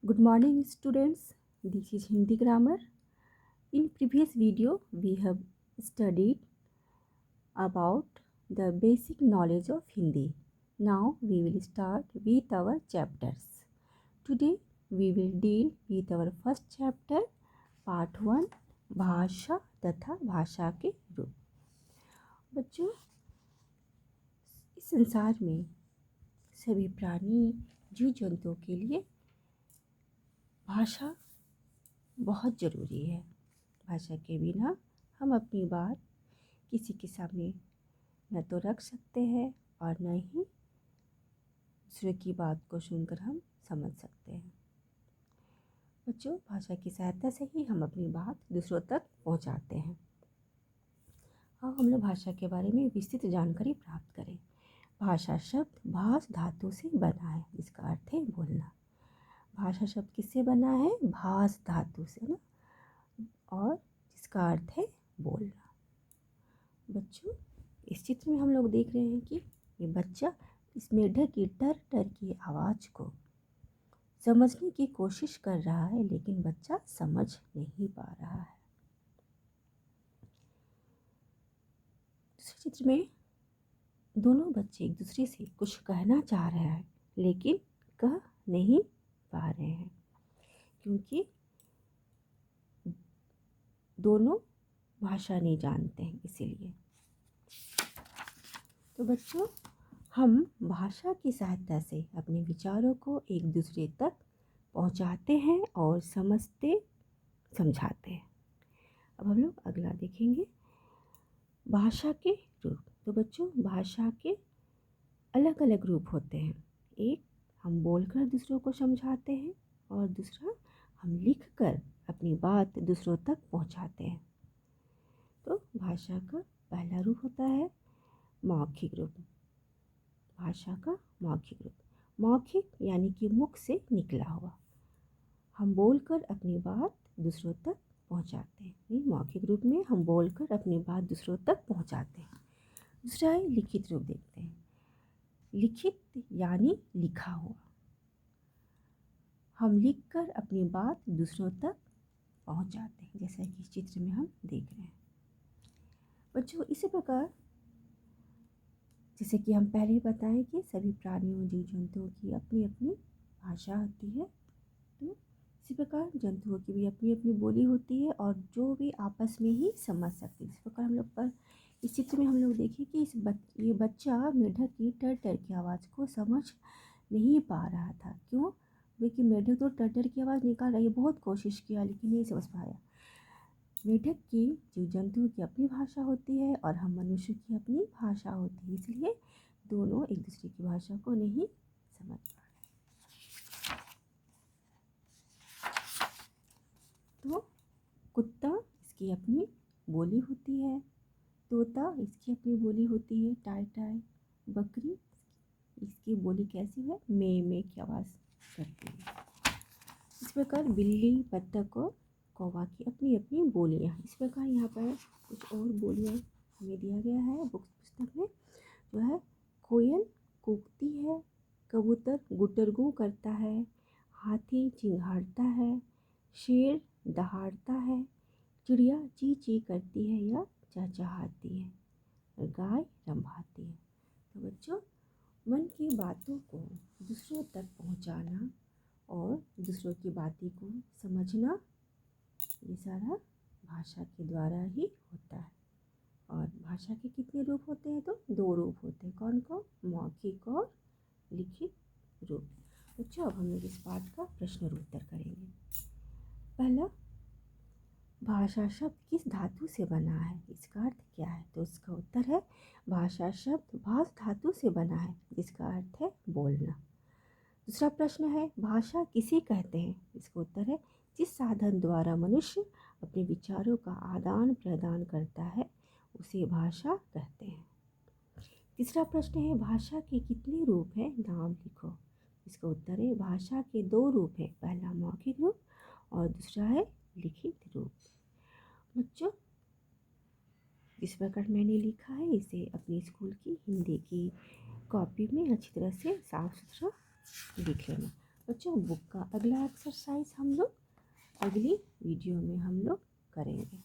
Good morning, students. This is Hindi grammar. In previous video, we have studied about the basic knowledge of Hindi. Now we will start with our chapters. Today we will deal with our first chapter, part 1, भाषा तथा भाषा के रूप। बच्चों, इस संसार में सभी प्राणी, जीव जंतुओं के लिए भाषा बहुत ज़रूरी है। भाषा के बिना हम अपनी बात किसी के सामने न तो रख सकते हैं और न ही दूसरे की बात को सुनकर हम समझ सकते हैं। बच्चों, भाषा की सहायता से ही हम अपनी बात दूसरों तक पहुंचाते हैं। अब हम लोग भाषा के बारे में विस्तृत जानकारी प्राप्त करें। भाषा शब्द भाष धातु से बना है, जिसका अर्थ है बोलना। भाषा शब्द किससे बना है? भाष धातु से ना, और जिसका अर्थ है बोलना। बच्चों, इस चित्र में हम लोग देख रहे हैं कि ये बच्चा इस मेढक की टर टर की आवाज़ को समझने की कोशिश कर रहा है, लेकिन बच्चा समझ नहीं पा रहा है। दूसरे चित्र में दोनों बच्चे एक दूसरे से कुछ कहना चाह रहे हैं, लेकिन कह नहीं पा रहे हैं, क्योंकि दोनों भाषा नहीं जानते हैं। इसीलिए तो बच्चों, हम भाषा की सहायता से अपने विचारों को एक दूसरे तक पहुंचाते हैं और समझते समझाते हैं। अब हम लोग अगला देखेंगे, भाषा के रूप। तो बच्चों, भाषा के अलग अलग रूप होते हैं। एक, हम बोलकर दूसरों को समझाते हैं, और दूसरा, हम लिखकर अपनी बात दूसरों तक पहुंचाते हैं। तो भाषा का पहला रूप होता है मौखिक रूप। भाषा का मौखिक रूप, मौखिक यानी कि मुख से निकला हुआ, हम बोलकर अपनी बात दूसरों तक पहुंचाते हैं। मौखिक रूप में हम बोलकर अपनी बात दूसरों तक पहुंचाते हैं। दूसरा है लिखित रूप। देखते हैं, लिखित यानी लिखा हुआ, हम लिखकर अपनी बात दूसरों तक पहुंचाते हैं, जैसा कि इस चित्र में हम देख रहे हैं। बच्चों, इसी प्रकार जैसे कि हम पहले ही बताएं कि सभी प्राणियों, जीव जंतुओं की अपनी अपनी भाषा होती है। तो इसी प्रकार जंतुओं की भी अपनी अपनी बोली होती है, और जो भी आपस में ही समझ सकते हैं। इस प्रकार हम लोग पर इस चित्र में हम लोग देखें कि ये बच्चा मेढक की टर टर की आवाज़ को समझ नहीं पा रहा था। क्यों? क्योंकि मेढक तो टर टर की आवाज़ निकाल रही है, बहुत कोशिश किया लेकिन नहीं समझ पाया। मेढक की, जीव जंतुओं की अपनी भाषा होती है, और हम मनुष्य की अपनी भाषा होती है, इसलिए दोनों एक दूसरे की भाषा को नहीं समझ पा रहे। तो कुत्ता, इसकी अपनी बोली होती है। तोता, इसकी अपनी बोली होती है, टाय टाय। बकरी, इसकी बोली कैसी है? मे की आवाज़ करती है। इस प्रकार बिल्ली, बत्तख और कौवा की अपनी अपनी बोलियाँ। इस प्रकार यहाँ पर कुछ और बोलियाँ हमें दिया गया है पुस्तक में, जो है कोयल कूकती है, कबूतर गुटरगू करता है, हाथी चिंघाड़ता है, शेर दहाड़ता है, चिड़िया ची ची करती है या चहचहाती है, और गाय रंभाती है। तो बच्चों, मन की बातों को दूसरों तक पहुंचाना और दूसरों की बातें को समझना, ये सारा भाषा के द्वारा ही होता है। और भाषा के कितने रूप होते हैं? तो 2 रूप होते हैं। कौन कौन? मौखिक और लिखित रूप। बच्चों, अब हम लोग इस पाठ का प्रश्न और उत्तर करेंगे। पहला, भाषा शब्द किस धातु से बना है? इसका अर्थ क्या है? तो इसका उत्तर है, भाषा शब्द भाष धातु से बना है, जिसका अर्थ है बोलना। दूसरा प्रश्न है, भाषा किसे कहते हैं? इसका उत्तर है, जिस साधन द्वारा मनुष्य अपने विचारों का आदान प्रदान करता है, उसे भाषा कहते हैं। तीसरा प्रश्न है, भाषा के कितने रूप हैं? नाम लिखो। इसका उत्तर है, भाषा के 2 रूप हैं। पहला मौखिक रूप और दूसरा है लिखित रूप। बच्चों, जिस प्रकार मैंने लिखा है, इसे अपनी स्कूल की हिंदी की कॉपी में अच्छी तरह से साफ सुथरा लिख लेना। बच्चों बुक का अगला एक्सरसाइज हम लोग अगली वीडियो में हम लोग करेंगे।